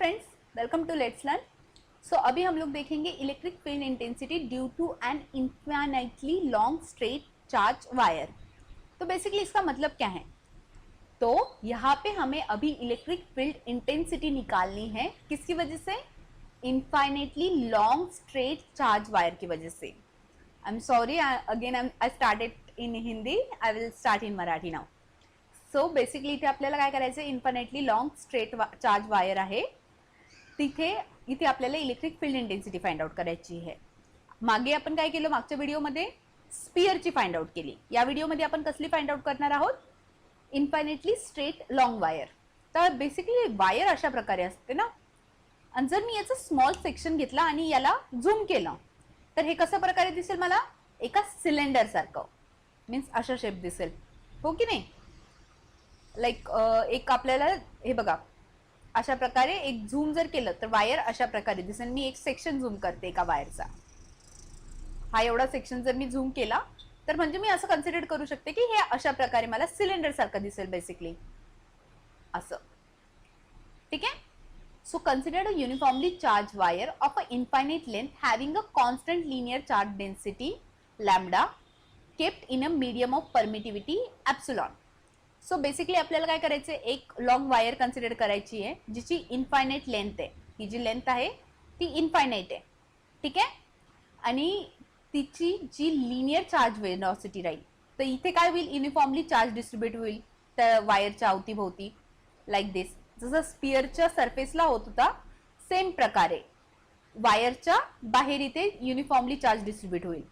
Friends, welcome to let's learn. So अभी हम लोग देखेंगे electric field intensity due to an infinitely long straight charge wire. तो basically इसका मतलब क्या है? तो यहाँ पे हमें अभी इलेक्ट्रिक फील्ड इंटेंसिटी निकालनी है, किसकी वजह से? Infinitely long straight charge wire की वजह से। I am sorry, again I started in Hindi, I will start in Marathi now. So basically इथे आपल्याला काय करायचं, infinitely long straight charge wire आहे, इथे आपल्याला electric field intensity find out करायची आहे। मागे आपण काय केलं, मागच्या व्हिडिओमध्ये स्पियरची फाइंड आउट केली। या व्हिडिओमध्ये आपण कसली फाइंड आउट करणार आहोत? Infinitely straight long wire. तर बेसिकली वायर अशा प्रकारे असते ना, आणि जर मी याचं स्मॉल सेक्शन घेतला आणि याला झूम केलं तर हे कशा प्रकारे दिसेल? मला एका सिलेंडर सारखं, मीन्स अशा शेप दिसेल, हो की नाही? लाईक एक आपल्याला हे बघा, अशा प्रकारे एक झूम जर केलं तर वायर अशा प्रकारे दिसेल। मी एक सेक्शन झूम करते एका वायरचा, हा एवढा सेक्शन जर मी झूम केला तर म्हणजे मी असं कन्सिडर करू शकते की हे अशा प्रकारे मला सिलेंडर सारखं दिसेल बेसिकली, असं, ठीक आहे? So consider a uniformly charge wire of a infinite length having a constant linear charge density lambda kept in a medium of permittivity epsilon. So basically आपल्याला काय करायचं, एक लॉन्ग वायर कन्सिडर करायची आहे जिची इनफायनाइट लेंथ आहे। ही जी length आहे ती इनफायनाइट आहे, ठीक आहे? आणि तिची जी लिनियर चार्ज वेलोसिटी राहील, तर इथे काय होईल, युनिफॉर्मली चार्ज डिस्ट्रीब्यूट होईल त्या वायरच्या अवतीभोवती, लाईक दिस। जसं स्पियरच्या सरफेसला होत होता सेम प्रकारे वायरच्या बाहेर इथे युनिफॉर्मली चार्ज डिस्ट्रीब्यूट होईल,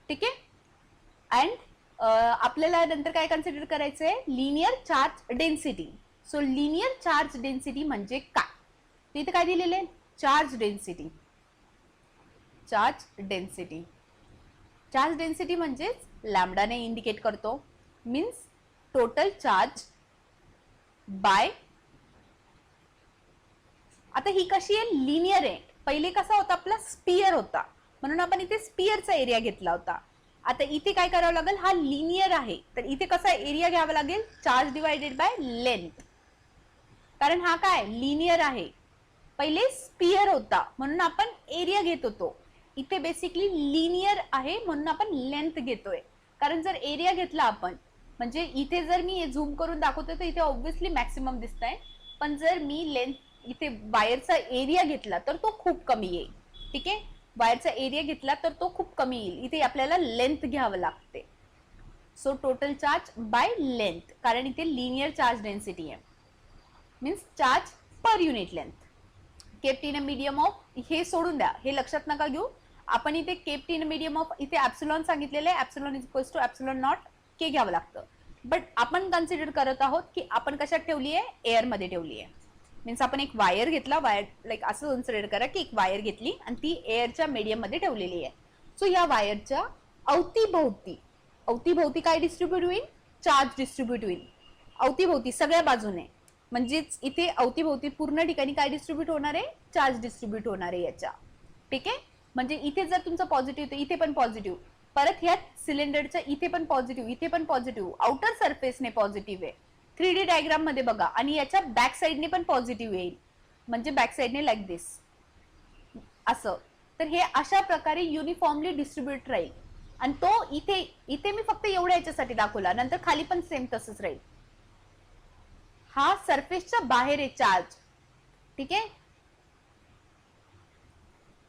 ठीक आहे? अँड आपल्याला नंतर काय कन्सिडर करायचं आहे, linear charge density. So linear charge density म्हणजे काय? तिथे काय दिलेलं आहे, charge density. Charge density, charge density म्हणजेच लॅम्बडाने इंडिकेट करतो, मीन्स टोटल चार्ज बाय, आता ही कशी आहे, लिनियर आहे। पहिले कसा होता, आपला स्पियर होता, म्हणून आपण इथे स्पियरचा एरिया घेतला होता। आता इथे काय करावं लागेल, हा लिनियर आहे तर इथे कसा एरिया घ्यावा लागेल, चार्ज डिवाइडेड बाय लेंथ, कारण हा काय लिनियर आहे, पहिले स्पियर होता म्हणून आपण एरिया घेत होतो। इथे बेसिकली लिनियर आहे म्हणून आपण लेंथ घेतोय, कारण जर एरिया घेतला आपण, म्हणजे इथे जर मी झूम करून दाखवतोय तर इथे ऑब्विसली मॅक्सिमम दिसतंय, पण जर मी लेंथ इथे वायरचा एरिया घेतला तर तो खूप कमी येईल, ठीक आहे? वायरचा एरिया घेतला तर तो खूप कमी येईल, इथे आपल्याला लेंथ घ्यावं लागते। So total charge by length, कारण इथे लिनियर चार्ज डेन्सिटी आहे, means charge per unit length kept in a medium of, हे सोडून द्या, हे लक्षात नका घेऊ। आपण इथे kept in a medium of, इथे ॲप्सिलॉन सांगितलेलं आहे, ॲप्सिलॉन इज इक्वल्स टू ॲप्सिलॉन नॉट के घ्यावं लागतं, बट आपण कन्सिडर करत आहोत की आपण कशात ठेवली आहे, एअरमध्ये ठेवली आहे। मीन्स आपण एक वायर घेतला, वायर लाईक असं कन्सिडर करा की एक वायर घेतली आणि ती एअरच्या मीडियम मध्ये ठेवलेली आहे। सो या वायरच्या अवतीभोवती काय डिस्ट्रीब्यूट होईल, चार्ज डिस्ट्रीब्यूट होईल अवतीभोवती सगळ्या बाजूने, म्हणजेच इथे अवतीभोवती पूर्ण ठिकाणी काय डिस्ट्रीब्यूट होणार आहे, चार्ज डिस्ट्रीब्यूट होणार आहे याच्या, ठीक आहे? म्हणजे इथे जर तुमचं पॉझिटिव्ह तर इथे पण पॉझिटिव्ह, परत ह्या सिलेंडरच्या इथे पण पॉझिटिव्ह, इथे पण पॉझिटिव्ह, आउटर सरफेसने पॉझिटिव्ह आहे 3D डायग्राम मध्ये बघा, आणि याच्या बॅक साइडने पण पॉझिटिव्ह येईल, म्हणजे बॅक साइडने लाईक दिस असं। तर हे अशा प्रकारे युनिफॉर्मली डिस्ट्रीब्यूट राहील, आणि तो इथे मी फक्त एवढ्या याच्यासाठी दाखवला, नंतर खाली पण सेम तसंच राहील। हा सरफेसच्या बाहेर आहे चार्ज, ठीक आहे?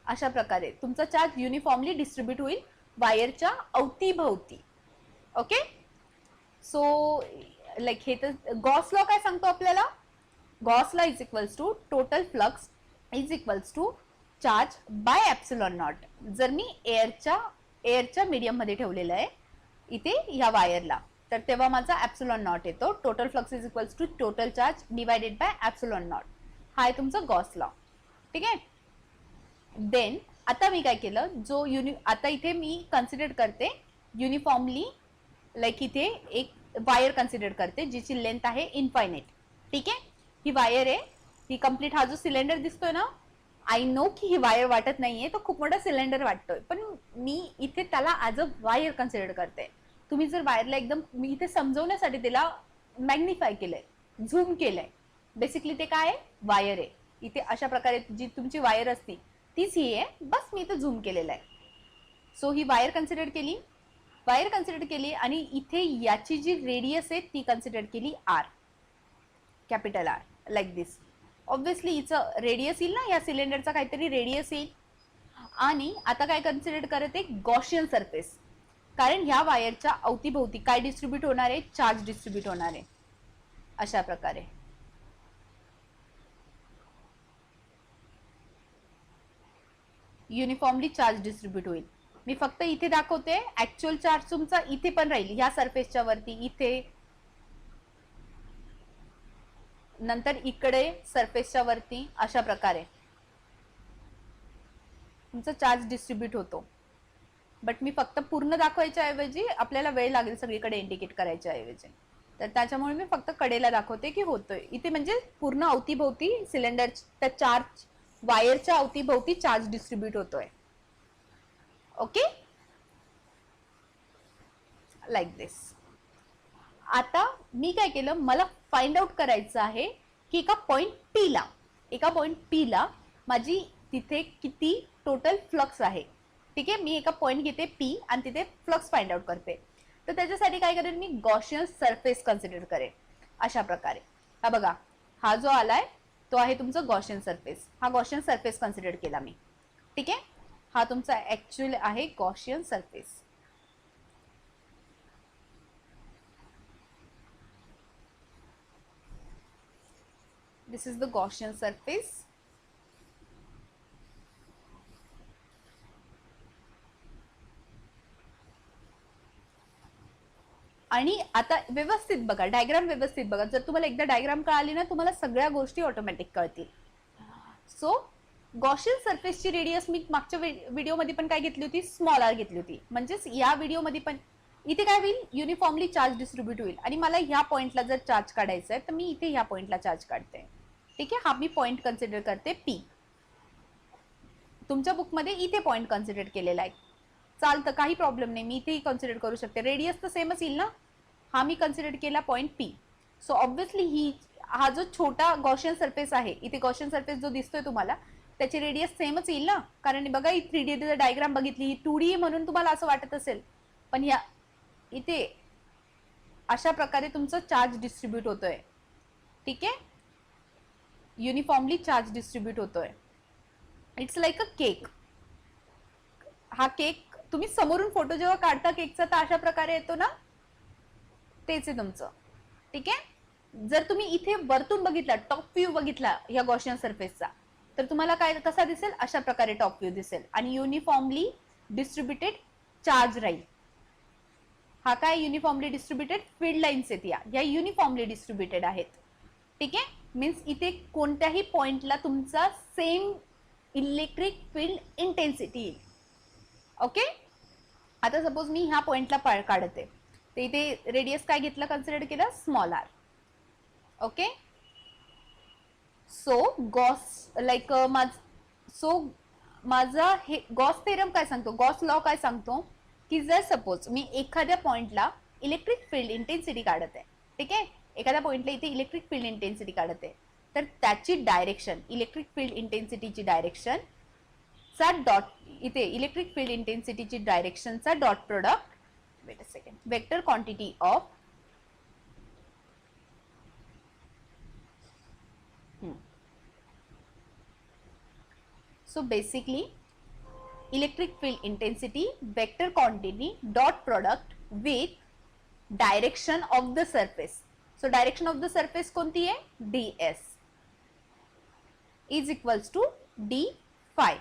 अशा प्रकारे तुमचा चार्ज युनिफॉर्मली डिस्ट्रीब्यूट होईल वायरच्या अवतीभोवती, ओके? सो लाईक हे तर गॉस लॉ काय सांगतो आपल्याला, Gauss law is equals to total flux is equals to charge by epsilon naught. जर मी एअरच्या मीडियम मध्ये ठेवलेलं आहे इथे या वायरला, तर तेव्हा माझा ॲप्सिलॉन नॉट येतो, total flux is equals to total charge divided by epsilon naught, हा आहे तुमचा गॉस लॉ, ठीक आहे? देन आता मी काय केलं, आता इथे मी कन्सिडर करते युनिफॉर्मली, लाईक इथे एक वायर कन्सिडर करते जिची लेंथ आहे इनफायनाइट, ठीक आहे? ही वायर आहे, ही कंप्लीट, हा जो सिलेंडर दिसतोय ना, आय नो की ही वायर वाटत नाहीये, तो खूप मोठा सिलेंडर वाटतोय, पण मी इथे त्याला ॲज अ वायर कन्सिडर करते। तुम्ही जर वायरला एकदम, मी इथे समजवण्यासाठी त्याला मॅग्निफाय केलंय, झूम केलंय, बेसिकली ते काय आहे, वायर आहे। इथे अशा प्रकारे जी तुमची वायर असती तीच ही आहे, बस मी इथे झूम केलेलं आहे. सो ही वायर कन्सिडर केली आणि इथे याची जी रेडियस आहे ती कन्सिडर केली आर, कॅपिटल आर, लाईक दिस. ऑब्व्हियसली हिचं रेडियस येईल ना, या सिलेंडरचा काहीतरी रेडियस येईल. आणि आता काय कन्सिडर करत आहे, गॉशियन सरफेस, कारण ह्या वायरच्या अवतीभोवती काय डिस्ट्रीब्यूट होणार आहे, चार्ज डिस्ट्रीब्यूट होणार आहे अशा प्रकारे. युनिफॉर्मली चार्ज डिस्ट्रीब्यूट होईल. मी फक्त इथे दाखवते, ऍक्च्युअल चार्ज तुमचा इथे पण राहील, ह्या सरफेसच्या वरती, इथे, नंतर इकडे सरफेसच्या वरती, अशा प्रकारे तुमचा चार्ज डिस्ट्रीब्यूट होतो. बट मी फक्त पूर्ण दाखवायच्या ऐवजी आपल्याला वेळ लागेल सगळीकडे इंडिकेट करायच्या ऐवजी, तर त्याच्यामुळे मी फक्त कडेला दाखवते की होतोय इथे, म्हणजे पूर्ण अवतीभोवती सिलेंडर त्या चार्ज वायरच्या अवतीभोवती चार्ज डिस्ट्रीब्यूट होतोय. ओके, लाईक दिस. आता मी काय केलं, मला फाइंड आउट करायचं आहे की एका पॉइंट पी ला माझी तिथे किती टोटल फ्लक्स आहे. ठीक आहे, मी एका पॉइंट घेते पी आणि तिथे फ्लक्स फाइंड आउट करते. तर त्याच्यासाठी काय करेन मी, गॉशियन सरफेस कन्सिडर करेन अशा प्रकारे. हा बघा, हा जो आलाय तो आहे तुमचा गॉशियन सरफेस, हा गॉशियन सरफेस कन्सिडर केला मी. ठीक आहे, हा तुमचा ऍक्च्युअल आहे Gaussian surface. This is the Gaussian surface. आणि आता व्यवस्थित बघा, डायग्राम व्यवस्थित बघा. जर तुम्हाला एकदा डायग्राम कळाली ना, तुम्हाला सगळ्या गोष्टी ऑटोमॅटिक कळतील. सो गॉशियन सरफेसची रेडियस मी मागच्या व्हिडिओमध्ये पण काय घेतली होती, स्मॉल आर घेतली होती. म्हणजेच या व्हिडिओमध्ये पण इथे काय होईल, युनिफॉर्मली चार्ज डिस्ट्रीब्यूट होईल. आणि मला ह्या पॉइंटला जर चार्ज काढायचा आहे तर मी इथे ह्या पॉइंटला चार्ज काढते. ठीक आहे, हा मी पॉइंट कन्सिडर करते पी. तुमच्या बुकमध्ये इथे पॉइंट कन्सिडर केलेला आहे, चालतं, काही प्रॉब्लेम नाही, मी इथेही कन्सिडर करू शकते. रेडियस तर सेमच येईल ना. हा मी कन्सिडर केला पॉइंट पी. सो ऑब्व्हियसली हा जो छोटा गॉशियन सरफेस आहे, इथे गॉशियन सरफेस जो दिसतोय तुम्हाला, त्याची रेडियस सेमच येईल ना. कारण बघा, ही 3D डायग्राम बघितली, ही 2D म्हणून तुम्हाला असं वाटत असेल, पण ह्या इथे अशा प्रकारे तुमचं चार्ज डिस्ट्रीब्यूट होतोय. ठीक आहे, युनिफॉर्मली चार्ज डिस्ट्रीब्यूट होतोय. It's like a cake. हा केक तुम्ही समोरून फोटो जेव्हा काढता केकचा, तर अशा प्रकारे येतो ना, तेच आहे तुमचं. ठीक आहे, जर तुम्ही इथे वरतून बघितला, टॉप व्ह्यू बघितला या गॉशियन सरफेसचा, तर तुम्हाला काय कसा दिसेल, अशा प्रकारे टॉप व्ह्यू दिसेल आणि युनिफॉर्मली डिस्ट्रीब्युटेड चार्ज राहील. हा काय युनिफॉर्मली डिस्ट्रीब्युटेड फील्ड लाईन्स आहेत, या युनिफॉर्मली डिस्ट्रीब्युटेड आहेत. ठीक आहे, मीन्स इथे कोणत्याही पॉइंटला तुमचा सेम इलेक्ट्रिक फील्ड इंटेन्सिटी येईल. ओके, आता सपोज मी ह्या पॉइंटला काढते, तर इथे रेडियस काय घेतलं, कन्सिडर केलं स्मॉल आर. ओके, सो माझा हे गॉस थेरम काय सांगतो, गॉस लॉ काय सांगतो, की जर सपोज मी एखाद्या पॉइंटला इलेक्ट्रिक फील्ड इंटेन्सिटी काढत आहे. ठीक आहे, एखाद्या पॉइंटला इथे इलेक्ट्रिक फील्ड इंटेन्सिटी काढत आहे, तर त्याची डायरेक्शन, इलेक्ट्रिक फील्ड इंटेन्सिटीची डायरेक्शन चा डॉट, इथे इलेक्ट्रिक फील्ड इंटेन्सिटीची डायरेक्शनचा dot product, wait a second, vector quantity of so basically electric field intensity vector quantity dot product with direction of the surface. So direction of the surface कोणती आहे, ds is equals to d phi.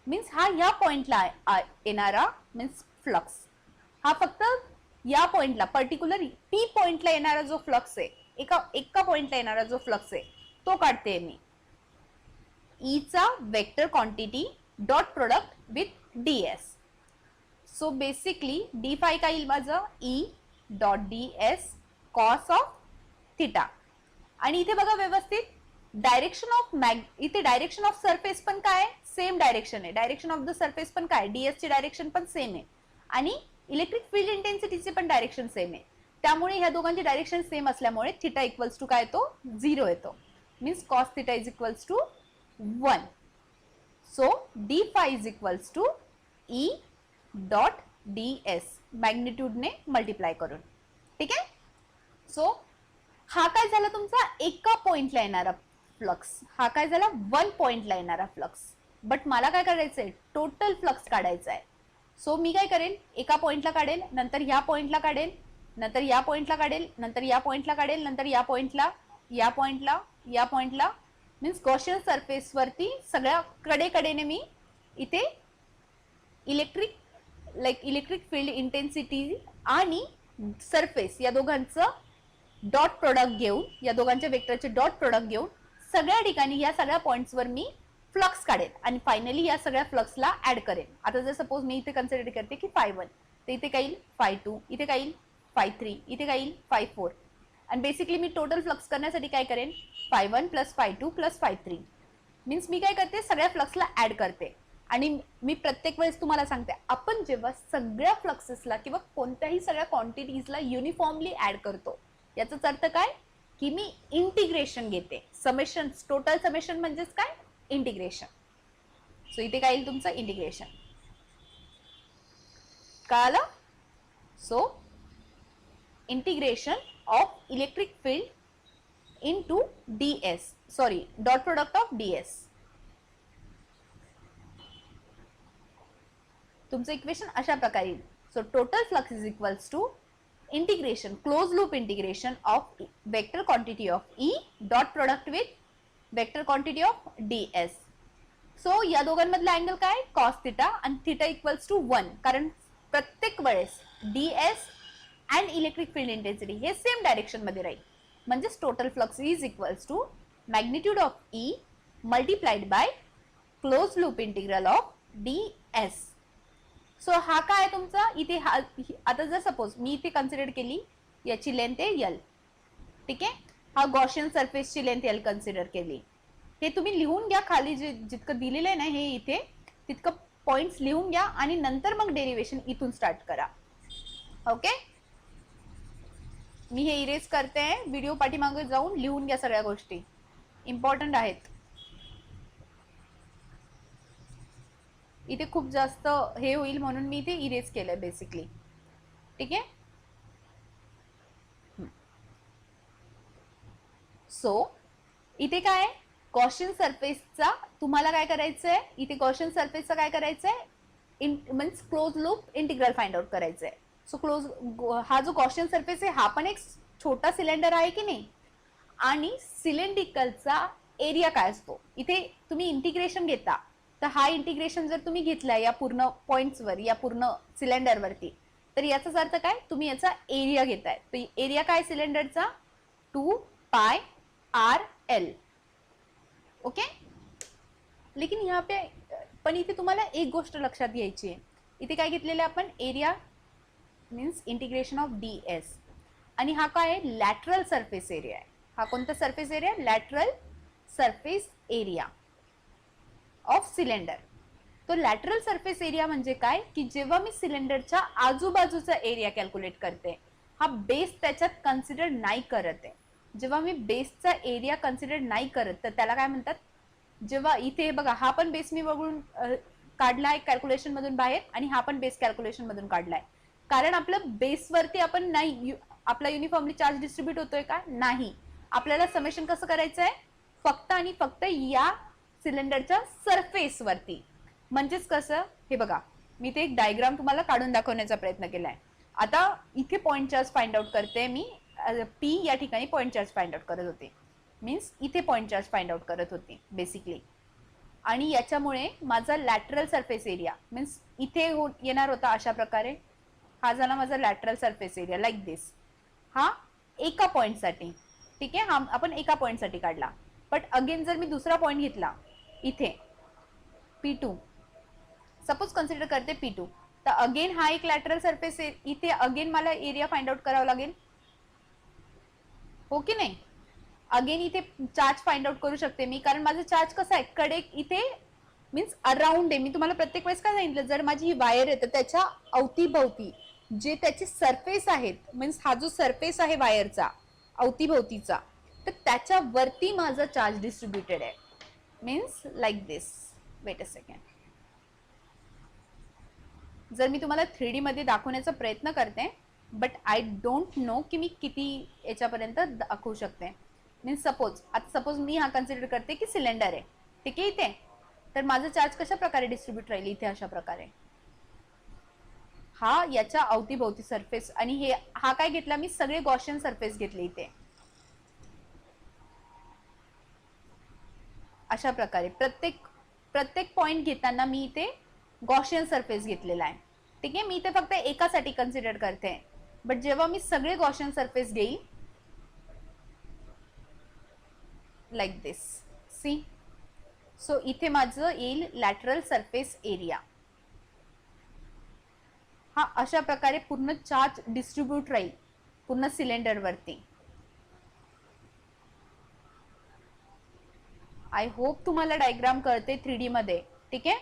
Means हा या पॉइंटला येणारा means flux, हा फक्त या पॉइंटला पर्टिक्युलर पी पॉइंटला येणारा जो फ्लक्स आहे, एका पॉइंटला येणारा जो फ्लक्स आहे तो काढते मी. E चा vector quantity dot product with ds. So basically D five काय येईल माझं, E dot ds cos of theta. आणि इथे बघा व्यवस्थित, डायरेक्शन ऑफ इथे डायरेक्शन ऑफ सरफेस पण काय, सेम डायरेक्शन आहे. डायरेक्शन ऑफ द सरफेस पण काय, ds ची डायरेक्शन पण सेम आहे आणि इलेक्ट्रिक फील्ड इंटेन्सिटीचे पण डायरेक्शन सेम आहे. त्यामुळे ह्या दोघांची डायरेक्शन सेम असल्यामुळे थिटा इक्वल्स टू काय येतो, 0 येतो. Means cos theta is equals to 1. So D phi is equals to E dot D S, मॅग्निट्यूडने मल्टिप्लाय करून. ठीक आहे. सो हा काय झाला तुमचा एका पॉइंटला येणारा फ्लक्स, हा काय झाला 1 पॉइंटला येणारा फ्लक्स. बट मला काय करायचंय, टोटल फ्लक्स काढायचा आहे. सो मी काय करेन, एका पॉइंटला काढेल, नंतर या पॉइंटला काढेल, नंतर या पॉइंटला काढेल, नंतर या पॉइंटला काढेल, नंतर या पॉइंटला, या पॉइंटला, या पॉइंटला. मीन्स गॉसियन सरफेस वरती सगळ्या कडेकडेने मी इथे इलेक्ट्रिक फील्ड इंटेन्सिटी आणि सरफेस या दोघांचं डॉट प्रोडक्ट घेऊन, या दोघांच्या वेक्टरचे डॉट प्रोडक्ट घेऊन सगळ्या ठिकाणी या सगळ्या पॉइंट्सवर मी फ्लक्स काढेल आणि फायनली या सगळ्या फ्लक्सला ऍड करेन. आता जर सपोज मी इथे कन्सिडर करते की φ1, तर इथे काही φ2, इथे काही φ3, इथे काही φ4. आणि बेसिकली मी टोटल फ्लक्स करण्यासाठी काय करेन, φ1 प्लस φ2 प्लस φ3. मीन्स मी काय करते, सगळ्या फ्लक्सला ऍड करते. आणि मी प्रत्येक वेळेस तुम्हाला सांगते, आपण जेव्हा सगळ्या फ्लक्सेसला किंवा कोणत्याही सगळ्या क्वांटिटीजला युनिफॉर्मली ऍड करतो, याचाच अर्थ काय की मी इंटिग्रेशन घेते. समेशन, टोटल समेशन म्हणजेच काय, इंटिग्रेशन. सो इथे काय येईल तुमचं इंटिग्रेशन. कळालं. So integration of electric field into ds, sorry dot product of ds. तुमचं इक्वेशन अशा प्रकारे येईल. So total flux is equals to integration, close loop integration of vector quantity of E dot product with vector quantity of ds. So या दोघांमधला angle काय, cos theta, आणि theta equals to 1, कारण प्रत्येक वेळेस ds and electric field intensity हे same direction मध्ये राहील. म्हणजेच total flux is equals to magnitude of E multiplied by close loop integral of ds. So हा काय तुमचा इथे, हा आता जर सपोज मी इथे कन्सिडर केली याची लेंथ आहे L. ठीक आहे. हा गॉसियन सरफेसची लेंथ L कन्सिडर केली. हे तुम्ही लिहून घ्या, खाली जे जितकं दिलेलं आहे ना हे इथे तितकं पॉइंट्स लिहून घ्या आणि नंतर मग डेरिवेशन इथून स्टार्ट करा. ओके. मी हे इरेज करते, व्हिडिओ पाठीमागे जाऊन लिहून घ्या, सगळ्या गोष्टी इम्पॉर्टंट आहेत. इथे खूप जास्त हे होईल म्हणून मी इथे इरेज केलंय बेसिकली. ठीक आहे. सो इथे काय गॉसियन सरफेसचा तुम्हाला काय करायचंय, इथे गॉसियन सरफेसचा काय करायचंय, means close loop integral find out करायचंय. सो क्लोज, हा जो गॉसियन सरफेस आहे हा पण एक छोटा सिलेंडर आहे की नाही, आणि सिलेंड्रिकलचा एरिया काय असतो, इथे तुम्ही इंटिग्रेशन घेता, तर हा इंटिग्रेशन जर तुम्ही घेतला या पूर्ण पॉइंट्सवर, या पूर्ण सिलेंडरवरती, तर याचाच अर्थ काय, तुम्ही याचा एरिया घेताय. तर एरिया काय सिलेंडरचा, 2πr_l. ओके. लेकिन यहाँ पे पण इथे तुम्हाला एक गोष्ट लक्षात घ्यायची आहे, इथे काय घेतलेलं आपण, area means integration of ds, आणि हा काय आहे, लॅटरल सरफेस एरिया आहे. हा कोणता surface area, lateral surface area of cylinder. तो लॅटरल सरफेस एरिया म्हणजे काय की जेव्हा मी सिलेंडरच्या आजूबाजूचा एरिया कॅल्क्युलेट करते, हा बेस त्याच्यात कन्सिडर नाही करत आहे. जेव्हा मी बेसचा एरिया कन्सिडर नाही करत तर त्याला काय म्हणतात, जेव्हा इथे बघा हा पण बेस मी बघून काढलाय कॅल्क्युलेशन मधून बाहेर, आणि हा पण बेस कॅल्क्युलेशन मधून काढलाय, कारण आपलं बेसवरती आपण नाही, आपला युनिफॉर्मली चार्ज डिस्ट्रीब्यूट होतोय का नाही. आपल्याला समेशन कसं करायचं आहे, फक्त आणि फक्त या सिलेंडरच्या सरफेस वरती. म्हणजेच कसं, हे बघा मी ते एक डायग्राम तुम्हाला काढून दाखवण्याचा प्रयत्न केलाय. आता इथे पॉइंट चार्ज फाइंड आउट करते मी, P या ठिकाणी पॉइंट चार्ज फाइंड आउट करत होते, मीन्स इथे पॉइंट चार्ज फाइंड आउट करत होते बेसिकली. आणि याच्यामुळे माझा लॅटरल सरफेस एरिया मीन्स इथे येणार होता अशा प्रकारे, हा झाला माझा लॅटरल सरफेस एरिया लाईक दिस. हा एका पॉइंटसाठी, ठीक आहे, हा आपण एका पॉइंटसाठी काढला. बट अगेन जर मी दुसरा पॉइंट घेतला इथे P2, सपोज कन्सिडर करते P2, तर अगेन हा एक लॅटरल सरफेस, इथे अगेन मला एरिया फाइंड आउट करावा लागेल, हो की नाही. अगेन इथे चार्ज फाइंड आउट करू शकते मी, कारण माझा चार्ज कसा आहे, कडे इथे मीन्स अराउंड आहे. मी तुम्हाला प्रत्येक वेळेस काय सांगितलं, जर माझी ही वायर आहे तर त्याच्या अवतीभवती जे त्याचे सरफेस आहेत, मीन्स हा जो सरफेस आहे वायरचा अवतीभवतीचा, तर त्याच्यावरती माझा चार्ज डिस्ट्रीब्युटेड आहे. Means like this. Weight a second. जर मी तुम्हाला 3D मध्ये दाखवण्याचा प्रयत्न करते, बट आय डोंट नो की मी किती याच्यापर्यंत दाखवू शकते. मीन्स सपोज मी हा कन्सिडर करते की सिलेंडर आहे, ठीक आहे. इथे तर माझं चार्ज कशा प्रकारे डिस्ट्रीब्यूट राहील, इथे अशा प्रकारे हा याच्या अवतीभोवती सरफेस, आणि हे हा काय घेतला मी, सगळे गॉशियन सरफेस घेतले इथे. अशा प्रकारे प्रत्येक पॉइंट घेताना मी इथे गॉशियन सरफेस घेतलेला आहे, ठीक आहे. मी इथे फक्त एकासाठी कन्सिडर करते, बट जेव्हा मी सगळे गॉशियन सरफेस घेईल लाईक दिस, सी. सो इथे माझं येईल लॅटरल सरफेस एरिया. हा अशा प्रकारे पूर्ण चार्ज डिस्ट्रीब्यूट राहील पूर्ण सिलेंडरवरती. आय होप तुम्हाला डायग्राम कळते 3D मध्ये, ठीक आहे.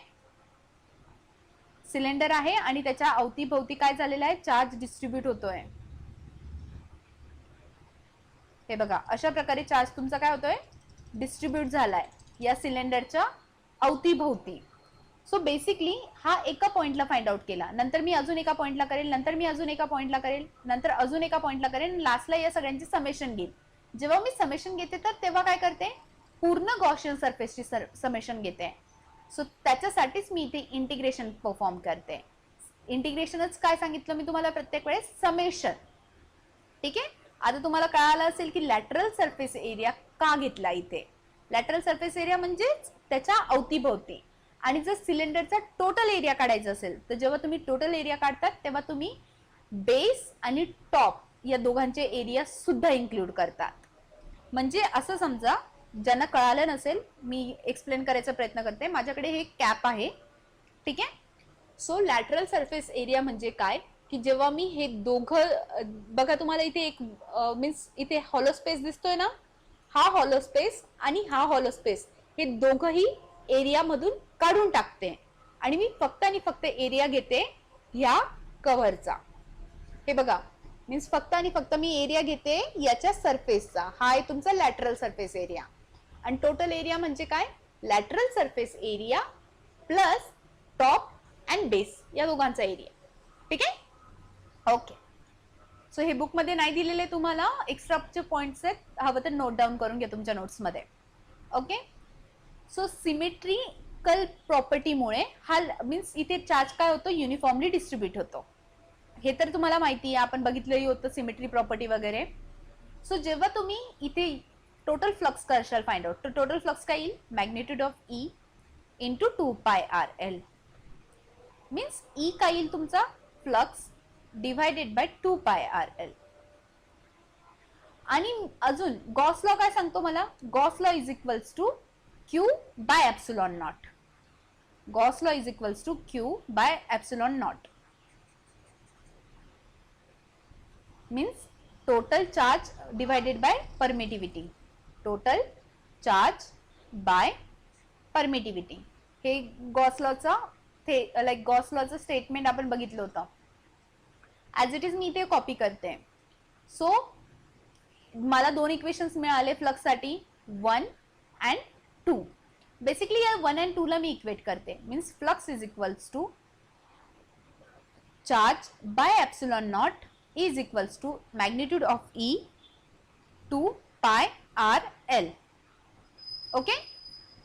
सिलेंडर आहे आणि त्याच्या अवतीभोवती काय झालेलं आहे, चार्ज डिस्ट्रीब्यूट होतोय. हे बघा अशा प्रकारे चार्ज तुमचा काय होतोय, डिस्ट्रीब्यूट झालाय या सिलेंडरच्या अवतीभोवती. सो बेसिकली हा एका पॉइंटला फाइंड आउट केला, नंतर मी अजून एका पॉइंटला करेल, नंतर मी अजून एका पॉइंटला करेल, नंतर अजून एका पॉइंटला करेल, लास्टला या सगळ्यांची समेशन घेईल. जेव्हा मी समेशन घेते तर तेव्हा काय करते, पूर्ण गॉशियन सरफेसची समेशन घेते. सो त्याच्यासाठीच मी इथे इंटिग्रेशन परफॉर्म करते. इंटिग्रेशनच काय सांगितलं मी तुम्हाला प्रत्येक वेळेस, समेशन, ठीक आहे. आता तुम्हाला कळालं असेल की लॅटरल सरफेस एरिया का घेतला इथे. लॅटरल सरफेस एरिया म्हणजे त्याच्या अवतीभोवती. आणि जर सिलेंडरचा टोटल एरिया काढायचा असेल तर जेव्हा तुम्ही टोटल एरिया काढतात तेव्हा तुम्ही बेस आणि टॉप या दोघांचे एरिया सुद्धा इन्क्लूड करतात. म्हणजे असं समजा, ज्यांना कळालं नसेल मी एक्सप्लेन करायचा प्रयत्न करते. माझ्याकडे हे कॅप आहे, ठीक आहे. सो लॅटरल सरफेस एरिया म्हणजे काय की जेव्हा मी हे दोघं, बघा तुम्हाला इथे एक मीन्स इथे हॉलो स्पेस दिसतोय ना, हा हॉलो स्पेस आणि हा हॉलो स्पेस हे दोघंही एरिया मधून काढून टाकते आणि मी फक्त आणि फक्त एरिया घेते ह्या कव्हरचा. हे बघा मीन्स फक्त आणि फक्त मी एरिया घेते याच्या सरफेसचा. हा आहे तुमचा लॅटरल सरफेस एरिया. आणि टोटल एरिया म्हणजे काय, lateral surface area plus top and base या दोघांचा एरिया, ठीक आहे. ओके. सो हे बुक मध्ये नाही दिलेले तुम्हाला, एक्स्ट्राचे पॉइंट्स आहेत, हवं तर नोट डाऊन करून घ्या तुमच्या नोट्स मध्ये. ओके. सो सिमेट्रिकल प्रॉपर्टीमुळे हा मीन्स इथे चार्ज काय होतो, युनिफॉर्मली डिस्ट्रीब्यूट होतो. हे तर तुम्हाला माहिती आहे, आपण बघितलंही होतं सिमेट्री प्रॉपर्टी वगैरे. सो जेव्हा तुम्ही इथे टोटल फ्लक्स करशाल फाइंड आउट, तर टोटल फ्लक्स काय येईल, magnitude of E into 2πRL. Means E काय येईल तुमचा, फ्लक्स डिवायडेड बाय 2πRL. आणि अजून गॉस लॉ काय सांगतो मला, Gauss law is equals to Q by epsilon naught. Gauss law is equals to Q by epsilon naught. Means total charge divided by permittivity. Total charge by permittivity. हे Gauss लॉचा like Gauss लॉचं statement आपण बघितलं होतं. As it is me इथे copy करते. So मला दोन इक्वेशन्स मिळाले फ्लक्ससाठी, 1 अँड 2. बेसिकली या 1 अँड 2 ला मी इक्वेट करते. Means flux is equals to charge by epsilon naught is equals to magnitude of E 2πRL. Okay.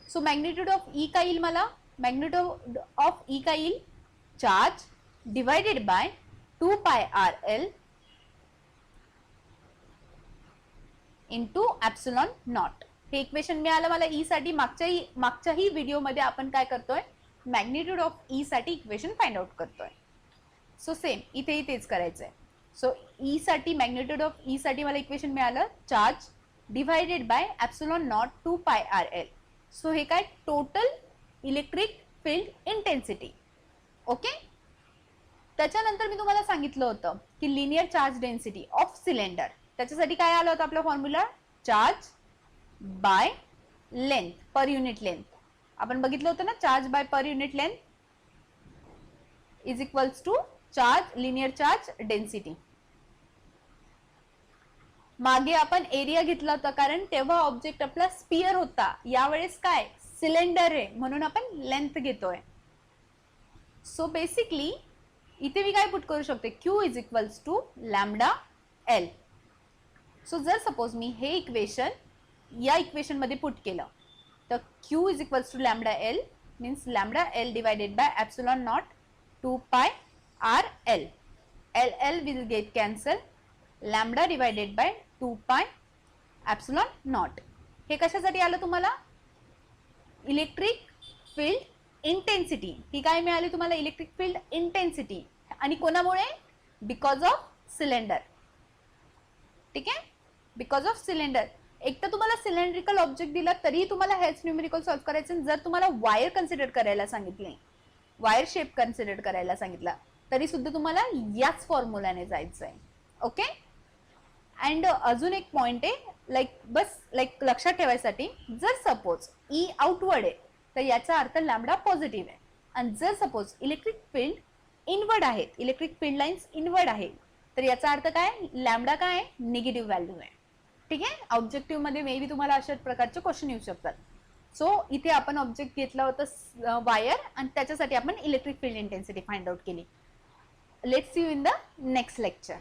So magnitude of E काय येईल मला, मॅग्निट्यूड ऑफ ई काय येईल, charge divided by 2πRL into epsilon naught. हे equation मिळालं मला E साठी. मागच्याही व्हिडिओमध्ये आपण काय करतोय, मॅग्निट्यूड ऑफ ई साठी इक्वेशन फाइंड आउट करतोय. सो सेम इथेही तेच करायचंय. सो ई साठी, मॅग्निट्यूड ऑफ ई साठी मला इक्वेशन मिळालं, charge divided by epsilon naught 2πRL. So हे काय, total electric field intensity. Okay. त्याच्यानंतर मी तुम्हाला सांगितलं होतं की linear charge density of cylinder, त्याच्यासाठी काय आलं होतं आपला formula, charge by length per unit length. आपण बघितलं होतं ना, charge by per unit length is equals to charge, linear charge density. मागे आपण एरिया घेतला होता कारण तेव्हा ऑब्जेक्ट आपला स्पियर होता, यावेळेस काय सिलेंडर आहे म्हणून आपण लेंथ घेतोय. सो बेसिकली इथे मी काय पुट करू शकते, Q is equals to lambda L. So जर सपोज मी हे इक्वेशन या इक्वेशन मध्ये पुट केलं तर Q is equals to lambda L means lambda L divided by epsilon naught 2 pi R L. L L will get cancel, lambda divided by 2 pi epsilon naught. हे कशासाठी आलं तुम्हाला, इलेक्ट्रिक फील्ड इंटेन्सिटी. ही काय मिळाली तुम्हाला, electric field intensity. आणि कोणामुळे, because of cylinder. ठीक आहे, बिकॉज ऑफ सिलेंडर. एक तर तुम्हाला सिलेंड्रिकल ऑब्जेक्ट दिला तरी तुम्हाला हेच न्यूमेरिकल सॉल्व्ह करायचं. जर तुम्हाला वायर कन्सिडर करायला सांगितले, वायर शेप कन्सिडर करायला सांगितला तरी सुद्धा तुम्हाला याच फॉर्म्युलाने जायचं आहे. ओके. अँड अजून एक पॉइंट आहे, लाईक लक्षात ठेवायसाठी, जर सपोज ई आउटवर्ड आहे तर याचा अर्थ लॅम्डा पॉझिटिव्ह आहे. आणि जर सपोज इलेक्ट्रिक फील्ड इनवर्ड आहेत, इलेक्ट्रिक फील्ड लाईन्स इनवर्ड आहे तर याचा अर्थ काय, लॅम्डा काय आहे, निगेटिव्ह व्हॅल्यू आहे. ठीक आहे. ऑब्जेक्टिव्ह मध्ये मे बी तुम्हाला अशा प्रकारचे क्वेश्चन येऊ शकतात. सो इथे आपण ऑब्जेक्ट घेतला होता वायर आणि त्याच्यासाठी आपण electric field intensity find out केली. Let's see you in the next lecture.